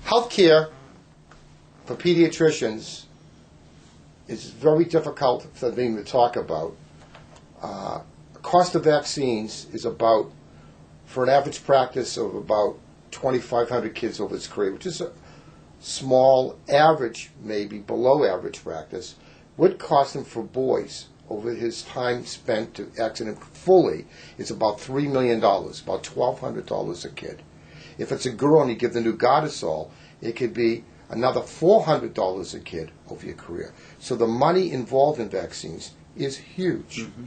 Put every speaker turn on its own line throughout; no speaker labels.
Healthcare for pediatricians is very difficult for them to talk about. Cost of vaccines is about, for an average practice of about 2,500 kids over its career, which is a small average, maybe below average practice, would cost him for boys over his time spent to accident fully is about $3 million, about $1,200 a kid. If it's a girl and you give the new Gardasil, it could be another $400 a kid over your career. So the money involved in vaccines is huge. Mm-hmm.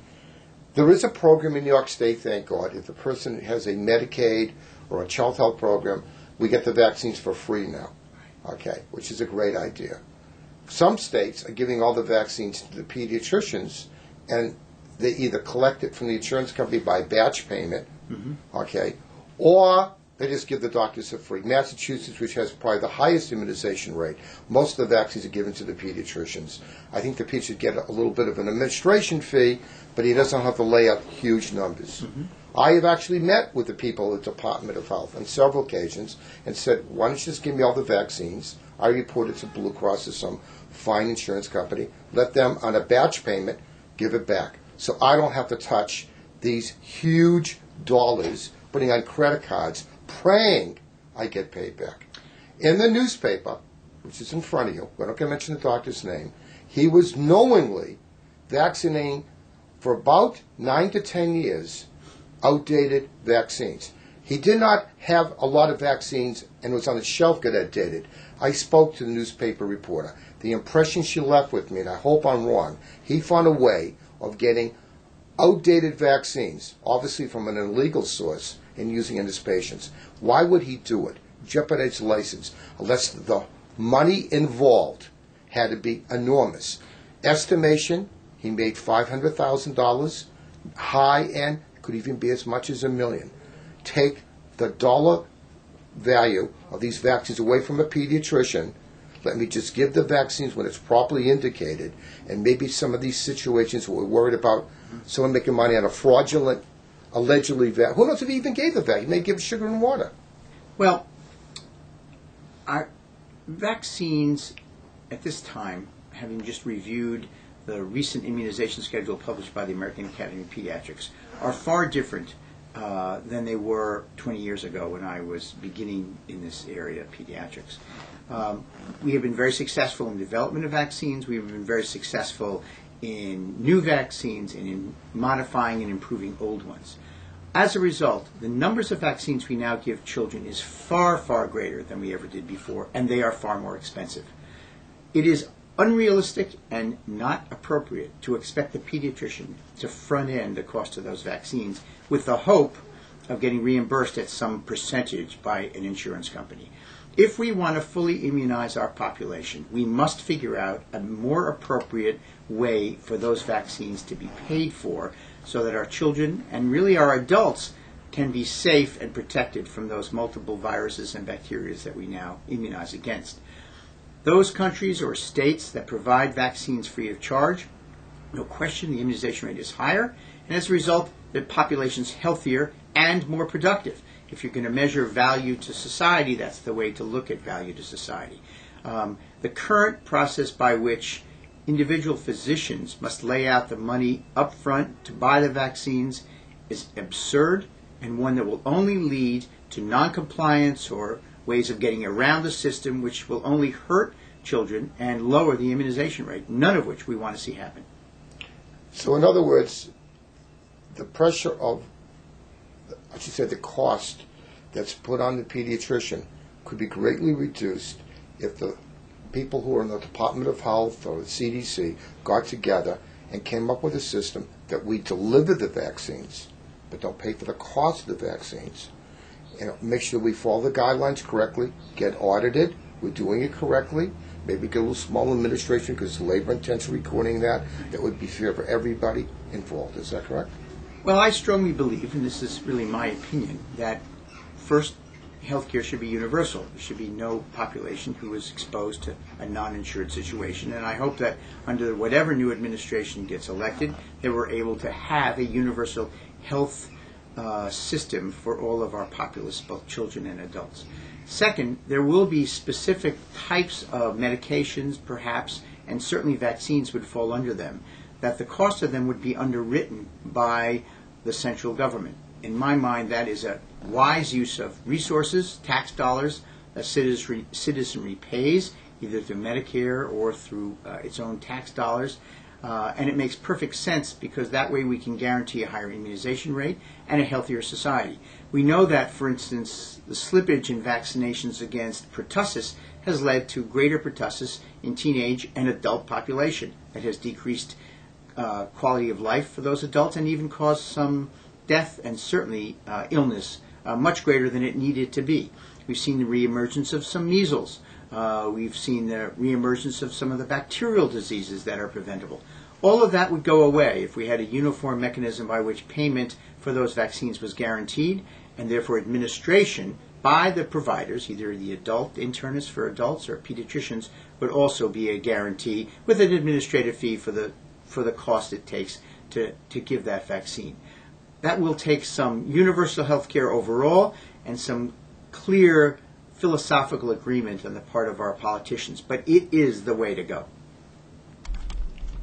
There is a program in New York State, thank God. If the person has a Medicaid or a child health program, we get the vaccines for free now, okay, which is a great idea. Some states are giving all the vaccines to the pediatricians, and they either collect it from the insurance company by batch payment, mm-hmm. okay, or they just give the doctors for free. Massachusetts, which has probably the highest immunization rate, most of the vaccines are given to the pediatricians. I think the pediatrician should get a little bit of an administration fee, but he doesn't have to lay out huge numbers. Mm-hmm. I have actually met with the people at the Department of Health on several occasions and said, why don't you just give me all the vaccines? I report it to Blue Cross or some fine insurance company. Let them, on a batch payment, give it back. So I don't have to touch these huge dollars putting on credit cards, praying I get paid back. In the newspaper, which is in front of you, we're not going to mention the doctor's name, he was knowingly vaccinating for about 9 to 10 years outdated vaccines. He did not have a lot of vaccines and was on the shelf got outdated. I spoke to the newspaper reporter. The impression she left with me, and I hope I'm wrong, he found a way of getting outdated vaccines, obviously from an illegal source, and using in his patients. Why would he do it? Jeopardize license, unless the money involved had to be enormous. Estimation, he made $500,000. High end, could even be as much as $1 million. Take the dollar value of these vaccines away from a pediatrician. Let me just give the vaccines when it's properly indicated, and maybe some of these situations we're worried about someone making money on a fraudulent, allegedly, who knows if he even gave the vaccine? He may give sugar and water.
Well, our vaccines at this time, having just reviewed the recent immunization schedule published by the American Academy of Pediatrics, are far different than they were 20 years ago when I was beginning in this area of pediatrics. We have been very successful in development of vaccines. We have been very successful in new vaccines and in modifying and improving old ones. As a result, the numbers of vaccines we now give children is far, far greater than we ever did before, and they are far more expensive. It is unrealistic and not appropriate to expect the pediatrician to front end the cost of those vaccines with the hope of getting reimbursed at some percentage by an insurance company. If we want to fully immunize our population, we must figure out a more appropriate way for those vaccines to be paid for so that our children and really our adults can be safe and protected from those multiple viruses and bacteria that we now immunize against. Those countries or states that provide vaccines free of charge, no question the immunization rate is higher, and as a result, the population's healthier and more productive. If you're going to measure value to society, that's the way to look at value to society. The current process by which individual physicians must lay out the money up front to buy the vaccines is absurd and one that will only lead to noncompliance or ways of getting around the system, which will only hurt children and lower the immunization rate, none of which we want to see happen.
So in other words, the pressure of, I should say, the cost that's put on the pediatrician could be greatly reduced if the people who are in the Department of Health or the CDC got together and came up with a system that we deliver the vaccines, but don't pay for the cost of the vaccines. And make sure we follow the guidelines correctly, get audited, we're doing it correctly, maybe get a little small administration because it's labor-intensive recording that would be fair for everybody involved. Is that correct?
Well, I strongly believe, and this is really my opinion, that first, healthcare should be universal. There should be no population who is exposed to a non-insured situation, and I hope that under whatever new administration gets elected, that we're able to have a universal health system for all of our populace, both children and adults. Second, there will be specific types of medications, perhaps, and certainly vaccines would fall under them, that the cost of them would be underwritten by the central government. In my mind, that is a wise use of resources, tax dollars, a citizenry pays, either through Medicare or through its own tax dollars. And it makes perfect sense because that way we can guarantee a higher immunization rate and a healthier society. We know that, for instance, the slippage in vaccinations against pertussis has led to greater pertussis in teenage and adult population. It has decreased quality of life for those adults and even caused some death and certainly illness much greater than it needed to be. We've seen the reemergence of some measles. We've seen the reemergence of some of the bacterial diseases that are preventable. All of that would go away if we had a uniform mechanism by which payment for those vaccines was guaranteed, and therefore administration by the providers, either the adult internists for adults or pediatricians, would also be a guarantee with an administrative fee for the cost it takes to give that vaccine. That will take some universal health care overall and some clear philosophical agreement on the part of our politicians, but it is the way to go.